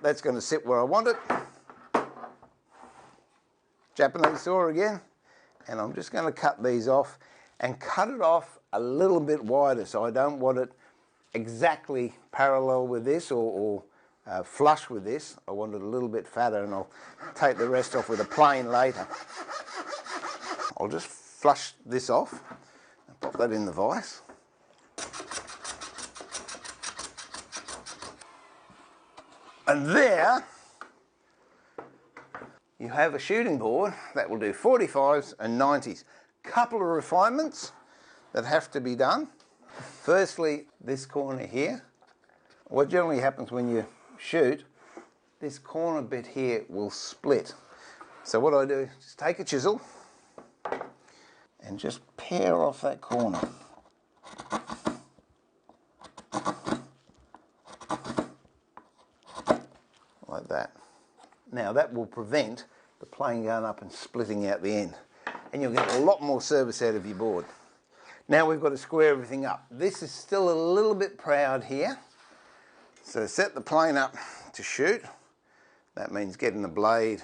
that's going to sit where I want it. Japanese saw again, and I'm just going to cut these off and cut it off a little bit wider, so I don't want it exactly parallel with this or flush with this. I want it a little bit fatter, and I'll take the rest off with a plane later. I'll just flush this off and pop that in the vise. And there you have a shooting board that will do 45s and 90s. Couple of refinements that have to be done. Firstly, this corner here. What generally happens when you shoot, this corner bit here will split. So what I do is just take a chisel and just pare off that corner. Like that. Now that will prevent the plane going up and splitting out the end, and you'll get a lot more service out of your board. Now we've got to square everything up. This is still a little bit proud here, so set the plane up to shoot. That means getting the blade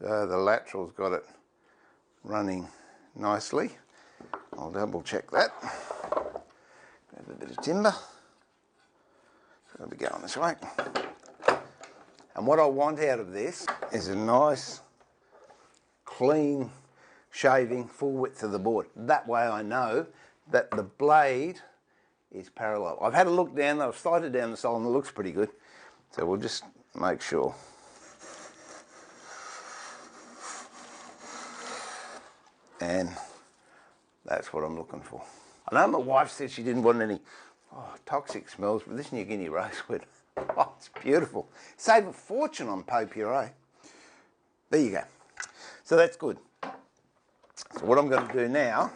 so the lateral's got it running nicely. I'll double check that. Grab a bit of timber. I'll be going this way. And what I want out of this is a nice, clean shaving, full width of the board. That way I know that the blade is parallel. I've had a look down there, I've sighted down the sole and it looks pretty good. So we'll just make sure. And that's what I'm looking for. I know my wife said she didn't want any toxic smells, but this New Guinea rosewood, it's beautiful. Save a fortune on pot puree. There you go. So that's good. So what I'm going to do now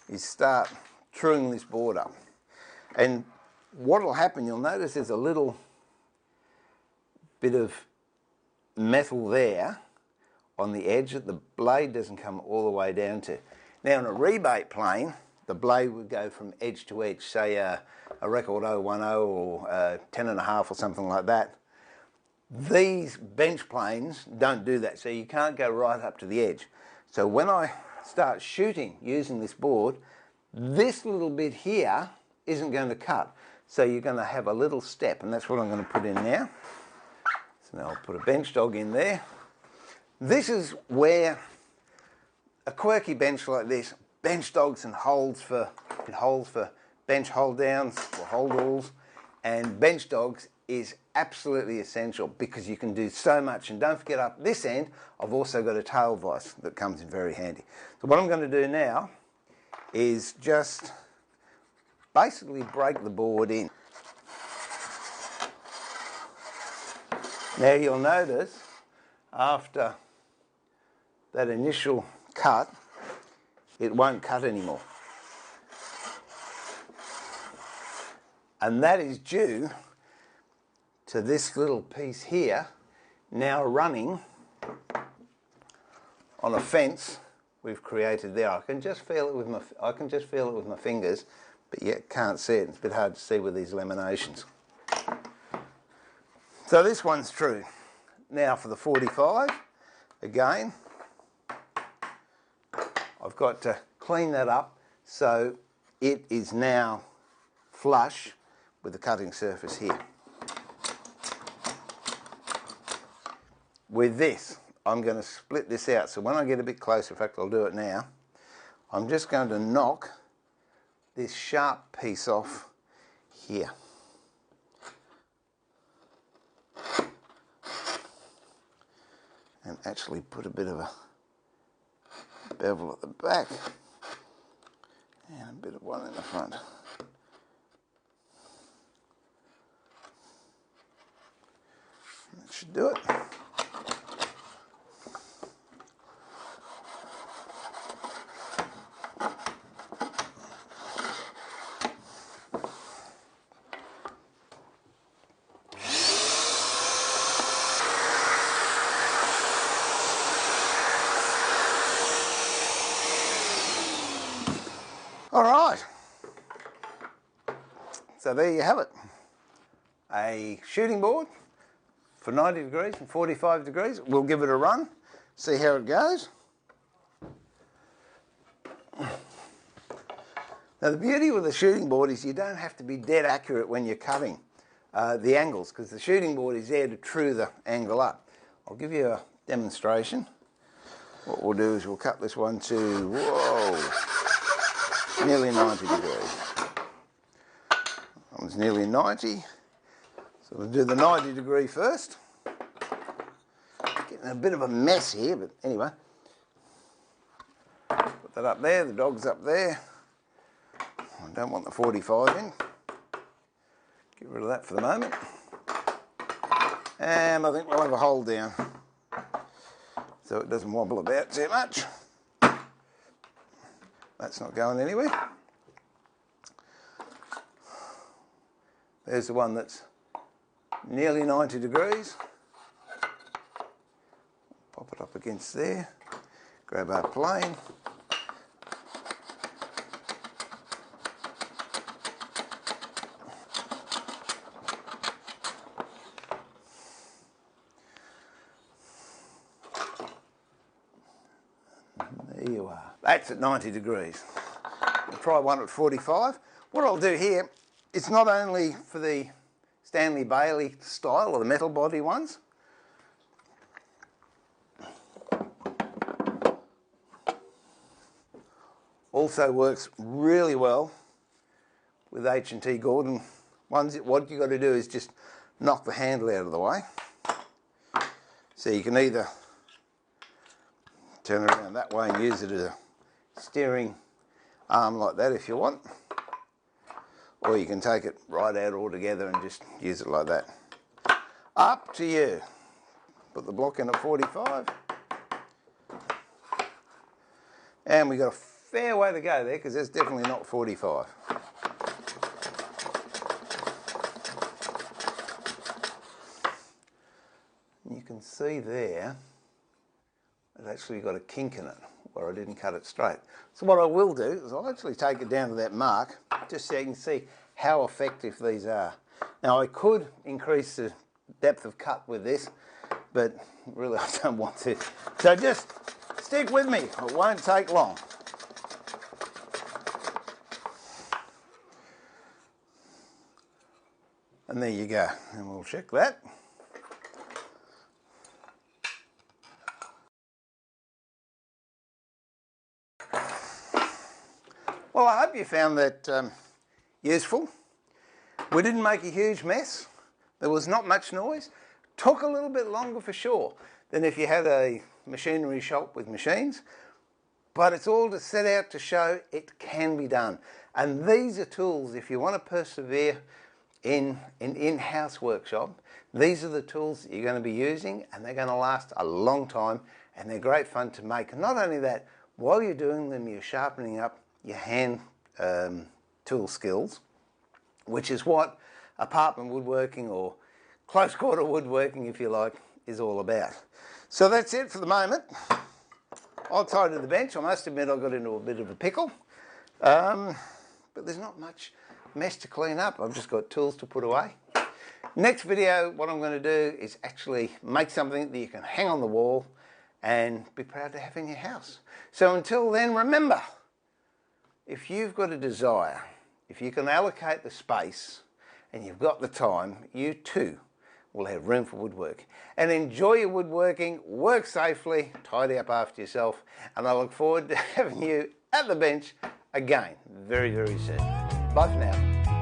is start truing this board up. And what will happen, you'll notice there's a little bit of metal there on the edge that the blade doesn't come all the way down to. Now in a rebate plane, the blade would go from edge to edge, say a record 010 or 10.5 or something like that. These bench planes don't do that, so you can't go right up to the edge. So when I start shooting using this board, this little bit here isn't going to cut. So you're going to have a little step, and that's what I'm going to put in now. So now I'll put a bench dog in there. This is where a quirky bench like this, bench dogs and holes for bench hold downs or hold alls, and bench dogs is absolutely essential because you can do so much. And don't forget, up this end I've also got a tail vise that comes in very handy. So what I'm going to do now is just basically break the board in. Now you'll notice after that initial cut, it won't cut anymore. And that is due to this little piece here now running on a fence we've created there. I can just feel it with my fingers, but yet can't see it. It's a bit hard to see with these laminations. So this one's true. Now for the 45, again, I've got to clean that up so it is now flush with the cutting surface here. With this, I'm going to split this out. So when I get a bit closer, in fact I'll do it now, I'm just going to knock this sharp piece off here. And actually put a bit of a bevel at the back and a bit of one in the front. That should do it. All right, So there you have it. A shooting board for 90 degrees and 45 degrees. We'll give it a run, see how it goes. Now the beauty with a shooting board is you don't have to be dead accurate when you're cutting the angles, because the shooting board is there to true the angle up. I'll give you a demonstration. What we'll do is we'll cut this one to, whoa, nearly 90 degrees. That one's nearly 90. So we'll do the 90 degree first. Getting a bit of a mess here, but anyway. Put that up there, the dog's up there. I don't want the 45 in. Get rid of that for the moment. And I think we'll have a hole down so it doesn't wobble about too much. That's not going anywhere. There's the one that's nearly 90 degrees. Pop it up against there. Grab our plane. There you are. That's at 90 degrees. We'll try one at 45. What I'll do here, it's not only for the Stanley Bailey style or the metal body ones. Also works really well with H&T Gordon ones. What you've got to do is just knock the handle out of the way. So you can either turn it around that way and use it as a steering arm like that if you want. Or you can take it right out altogether and just use it like that. Up to you. Put the block in at 45. And we've got a fair way to go there, because that's definitely not 45. You can see there, it's actually got a kink in it where I didn't cut it straight. So what I will do is I'll actually take it down to that mark just so you can see how effective these are. Now I could increase the depth of cut with this, but really I don't want to. So just stick with me, it won't take long. And there you go, and we'll check that. Well, I hope you found that useful. We didn't make a huge mess. There was not much noise. Took a little bit longer for sure than if you had a machinery shop with machines. But it's all to set out to show it can be done. And these are tools, if you want to persevere in an in-house workshop, these are the tools that you're going to be using, and they're going to last a long time, and they're great fun to make. And not only that, while you're doing them, you're sharpening up your hand tool skills, which is what apartment woodworking or close quarter woodworking, if you like, is all about. So that's it for the moment. I'll tie to the bench. I must admit I got into a bit of a pickle, but there's not much mess to clean up. I've just got tools to put away. Next video, what I'm going to do is actually make something that you can hang on the wall and be proud to have in your house. So until then, remember, if you've got a desire, if you can allocate the space and you've got the time, you too will have room for woodwork. And enjoy your woodworking, work safely, tidy up after yourself, and I look forward to having you at the bench again very, very soon. Bye for now.